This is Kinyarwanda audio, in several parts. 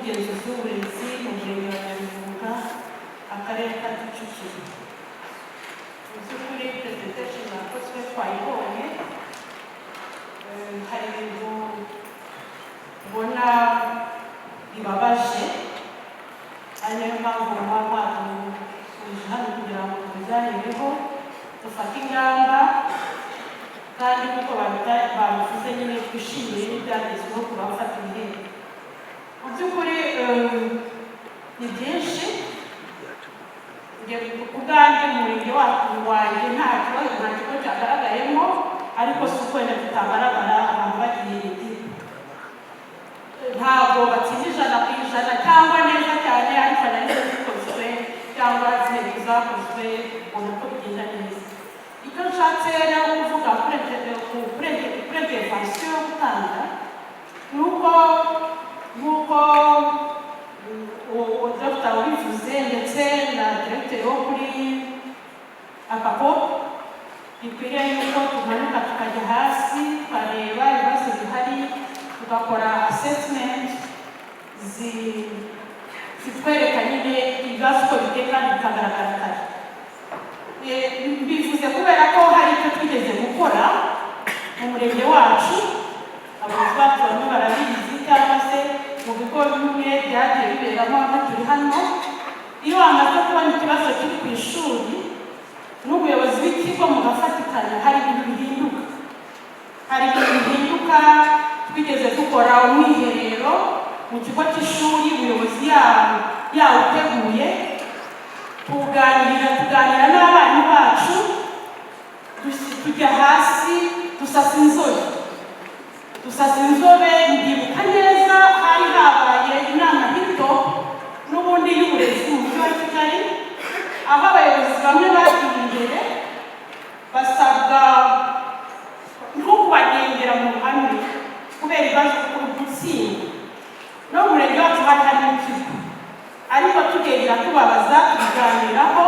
n'umugenzuzi w'uburezi mu murenge wa Nyarugunga akarere ka Kicukiro. Mu by'ukuri presentation yakozwe twayibonye, hari ibintu ubona bibabaje, ari nayo mpamvu baduhuje hano kugira ngo tubiganireho dufate ingamba, kandi kuko babivuze nyine twishimiye n'ibyagezweho ku bafata ibihembo. Mu by'ukuri ni byinshi, ku bwanjye mu murenge wanjye nta kibazo cyagaragayemo, ariko si uko wenda tutagaragara abantu bagiye ntabwo batsinze 100% cyangwa neza cyane, ariko analyse zikozwe cyangwa zintego zakozwe ubona ko bigenda neza. Icyo nshatse rero kuvuga kuri prevention yo gutanga ni uko nk'uko Dr. ubivuze ndetse na directeur wo kuri APAPO, bikwiriye yuko tumanuka tukajya hasi tukareba ibibazo bihari, tugakora assessment zitwereka nyine ibibazo uko biteye kandi bikagaragara kare. Bivuze kubera ko hari icyo twigeze gukora mu murenge wacu, abayobozi bacu bamwe barabizi cyangwa se mu bigo bimwe byagiye biberamo aho turi hano. Iyo wamaze kubona ikibazo kiri ku ishuri n'ubuyobozi bw'ikigo mugafatikanya, hari ibintu bihinduka. Twigeze dukora umwiherero mu kigo cy'ishuri, ubuyobozi yawuteguye, tuganira n'abana bacu, tujya hasi dusasa inzobe. Ndibuka neza hari habaye inama hito n'ubundi y'uburezi mu mujyi wa Kigali, aho abayobozi bamwe bagiye imbere basabwa nko kubagendera mu ruhame kubera ibibazo gutsinda. No mu murenge wacu hari ikigo, ariko tugenda tubabaza, tubiganiraho,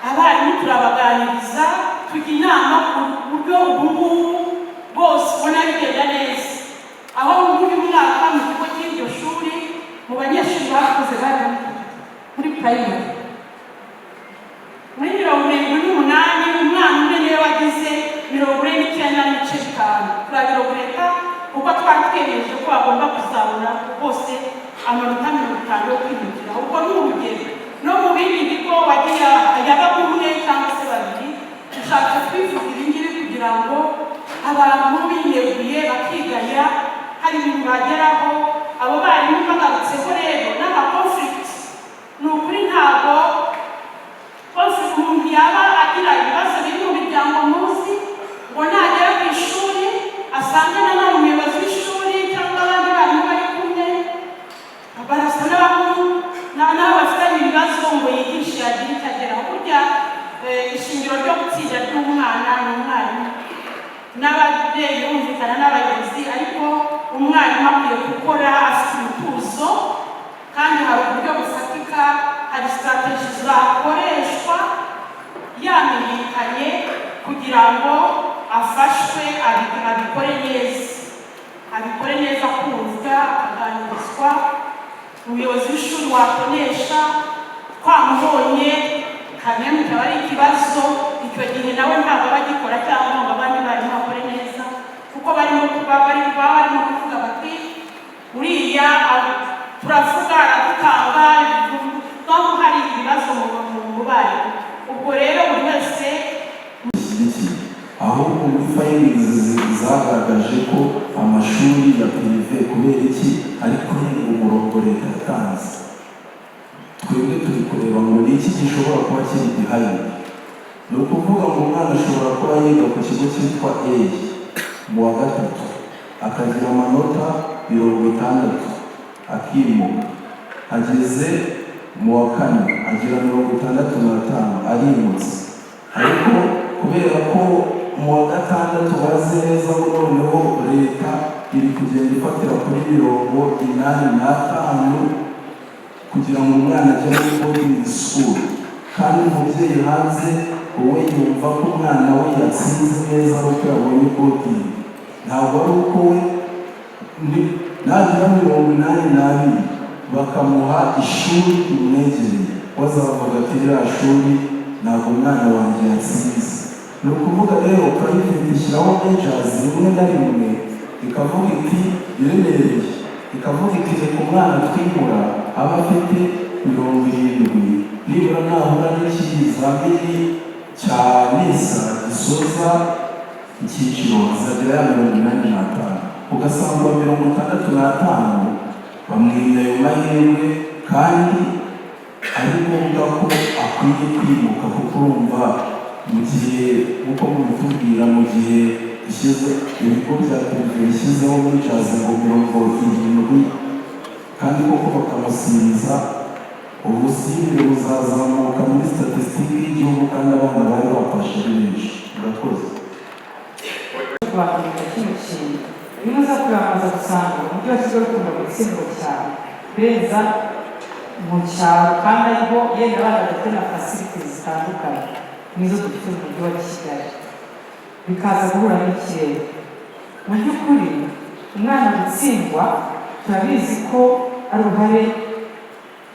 abarimu turabaganiriza, tujya inama ku buryo ubu bose ubona bigenda neza. Aho uyu mwaka mu kigo cy'iryo shuri mu banyeshuri bakoze bari muri primary muri 78, umwana umwe niwe wagize 49.5. turabirogoreka kuko twari twemeje ko bagomba kuzabona bose amanota 50 yo kwihutira. Ubwo ni urugero. No mu bindi bigo wagiye yaba umwe cyangwa se babiri. Dushaka kwivuga ibingibi kugira ngo abantu bineguye bakigaya hari ibintu bageraho. Abo barimu bagarutseho rero n'ama-conflict, ni ukuri ntabwo conflict umuntu yaba agira ibibazo biri mu miryango muzi ngo nagera ku ishuri asange na umuyobozi w'ishuri cyangwa abandi barimu bari kumwe barasa n'abo bafitanye ibibazo ngo yigishe agire icyo ageraho. Burya ishingiro ryo gutsinda ry'umwana ni umwarimu n'ababyeyi bumvikana n'abayobozi, ariko umwarimu akwiye gukora afite umutuzo, kandi hari uburyo bufatika, hari strategy zakoreshwa yamenyekanye kugira ngo afashwe abikore neza, kumvwa, akaganirizwa. Umuyobozi w'ishuri wakonesha twamubonye kamwe mu cyaba ari ikibazo, icyo gihe nawe ntabwo bagikora cyangwa ngo abandi barimo bakore neza, kuko barimo kuvuga bati uriya turavuga aradutanga, nkaho hari ibibazo mu barimu. Ubwo rero buri wese ahubwo muri findings zagaragaje ko amashuri ya prive kubera iki ariko umurongo leta yatanze, twebwe turi kureba ngo ni iki gishobora kuba kiri gihari. Ni ukuvuga ngo umwana ashobora kuba yiga ku kigo cyitwa A mu wa gatatu akagira amanota 60, akimuka, ageze mu wa kane agira 65, arimutse. Ariko kubera ko mu wa gatandatu bazi neza ngo noneho leta iri kugenda ifatira kuri 85 kugira ngo umwana ajye muri boarding school, kandi umubyeyi hanze wowe yumva ko umwana we yatsinze neza ariko yabonye boarding, ntabwo ari uko we nagira 82 bakamuha ishuri rimwegereye, wazavuga ati ririya shuri ntabwo umwana wanjye yatsinze. Ni ukuvuga rero private ishyiraho measures rimwe na rimwe ikavuga iti biremereye, ikavuga iti reka umwana twimura aba afite 70, nibura nahura n'ikizamini cya NISA gisoza icyiciro azagera ya 85, ugasanga 65 bamwimye ayo mahirwe kandi ari ngombwa ko akwiye kwimuka, kuko urumva mu gihe uko mubitubwira mu gihe ishyize ibigo bya televiziyo bishyizeho muri jazi ngo 70 kandi koko bakamusiriza, ubusire buzazamuka muri statisitike y'igihugu kandi abana bari bafashe benshi. Murakoze. Twakwiga kino kintu rimwe uza kuramaza gusanga umujyi wa Kigali ukunda gutsindwa cyane beza mu cyaro, kandi ariko yenda abana badafite na facility zitandukanye nizo dufite mu mujyi wa Kigali, bikaza guhura n'ikirere. Mu by'ukuri umwana gutsindwa turabizi ko ari uruhare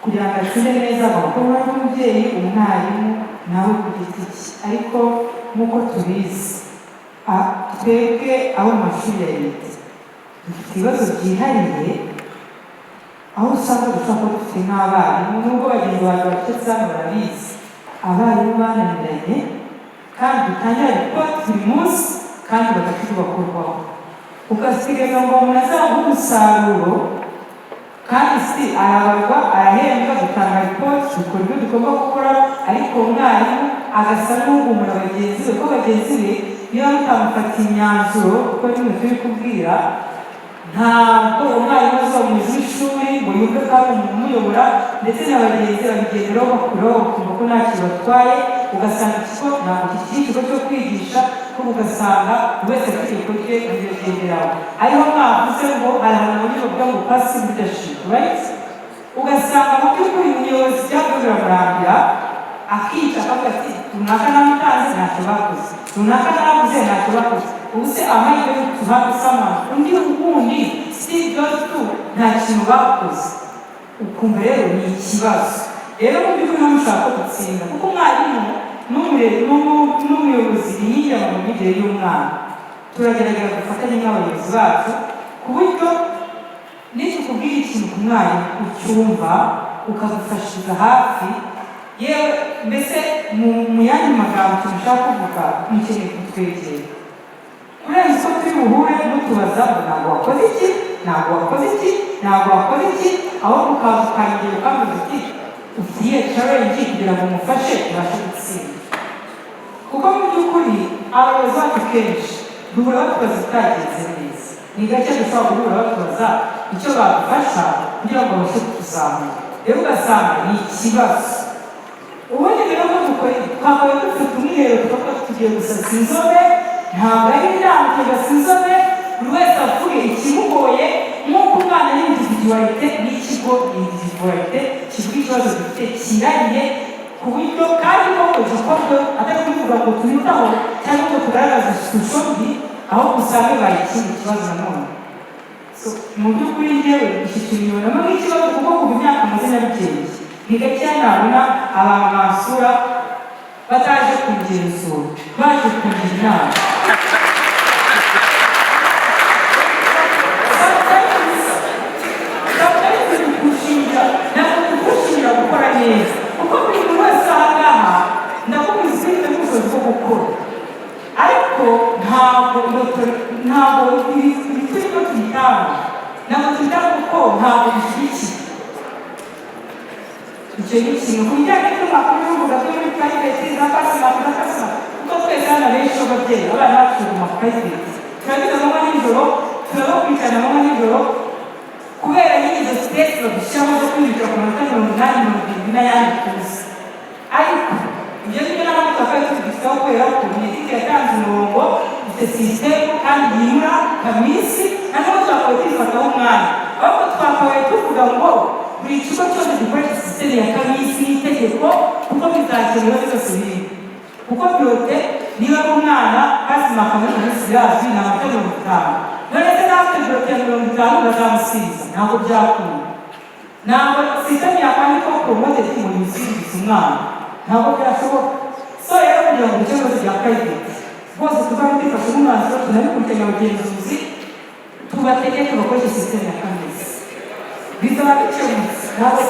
kugira ngo atsinde neza, abakobwa n'umubyeyi, umwarimu nawe ku giti cye, ariko nk'uko tubizi twebwe abo mu mashuri ya leta dufite ibibazo byihariye, aho usanga dushobora kuba dufite nk'abarimu, nubwo bagenzi banjye bacetse hano barabizi, abarimu bananiranye kandi dutangira ripoti buri munsi kandi bagafite bakorwaho, ugasigaza ngo umuntu azaguha umusaruro kandi si arabarwa arahembwa, dutanga ripoti, dukora ibyo tugomba gukora, ariko umwarimu agasa n'uhumura bagenzi be, ko bagenzi be niba mutamufatiye imyanzuro kuko nimwe turi kubwira, ntabwo umwarimu azamuza ishuri ngo yumve ko ari umuntu umuyobora, ndetse na bagenzi babigenderaho bakuraho bakumva ko ntacyo batwaye, ugasanga ikigo ntabwo kikiri ikigo cyo kwigisha, kuko ugasanga buri wese afite ikigo cye agenderaho. Ariho mwavuze ngo hari ahantu muri bavuga ngo passive leadership, right? Ugasanga mu by'ukuri umuyobozi byavuye biramurangira akica akavuga ati runaka namutanze ntacyo bakoze, runaka naravuze ntacyo bakoze, ubu se amahirwe yo tuhabwa samana undi ubundi si those two nta kintu bakoze, ukumva rero ni ikibazo. Rero mu by'ukuri ntabwo ushaka gutsinda, kuko umwarimu n'umuyobozi yinjira mu myigire y'umwana, turagerageza gufatanya n'abayobozi bacu ku buryo nitukubwira ikintu ku mwarimu ucyumva ukagufashiriza hafi, yewe mbese mu yandi magambo turashaka kuvuga mukeneye kutwegera kurenza uko turi buhure mutubaza ngo ntabwo wakoze iki, ntabwo wakoze iki, ntabwo wakoze iki, aho ukangera ukavuga uti ufitiye challenge kugira ngo umufashe ubashe gutsinda. Kuko mu by'ukuri abayobozi bacu kenshi duhura batubaza utagenze neza, ni gake dushobora guhura batubaza icyo bagufasha kugira ngo babashe kutuzamura, rero ugasanga ni ikibazo. Ubundi rero ko twakabaye dufite umwiherero tukavuga tugiye gusasa inzobe, ntabwo ari inama tugasa inzobe, buri wese avuge ikimugoye, nk'uko umwana y'individualite n'ikigo individualite kivuga ikibazo gifite kirariye, ku buryo kandi koko gikorwa atari kubivuga ngo tubitaho cyangwa ngo tugaragaze ishusho mbi, aho usanga bibaye ikindi kibazo nanone. Mu by'ukuri njyewe iki kintu nyibonamo nk'ikibazo, kuko kuva imyaka maze nabigenge ni gake nabona abantu basura bataje kugenzura, baje kugira inama. Nagushingira gukora neza, kuko buri muntu wese aha ngaha ndakubwiza ibintu n'ubushobozi bwo gukora, ariko ntabwo ibituri ko tubitanga, ntabwo tubitanga kuko ntabwo bishyigikiye. Icyo ni ikintu ku bijyanye n'amakuru y'urubuga rwo muri private za kasima, kuko twese hano benshi b'ababyeyi abana bacu mu private turabiza amanywa n'ijoro, turabakurikirana amanywa n'ijoro kubera nyine izo stress badushyiramo zo kwinjira ku manota 80, 70 n'ayandi tuzi. Ariko ibyo ngibyo n'abandi twakabaye tubifiteho kubera ko Minisitiri yatanze umurongo, ifite sisitemu kandi yimura kamisi, nanone twakabaye tuyifataho umwanya, ahubwo twakabaye tuvuga ngo buri kigo cyose gikoresha sisitemu ya kamisi n'itegeko, kuko bizakenewe byose biri, kuko birote niba ari umwana kasima akamenya umunsi birazwi ni amata 50, none se natwe birote ya 50 bazamusiza, ntabwo byakunda. Ntabwo promoted mu yisiriza umwana ntabwo byashoboka so rero kugira ngo ikibazo bya private bose tuvamo dufashe umwanzuro tunabikurikirana abagenzuzi tubategeke bakoreshe sisiteme ya kamezi bizaba bikemutse ntabwo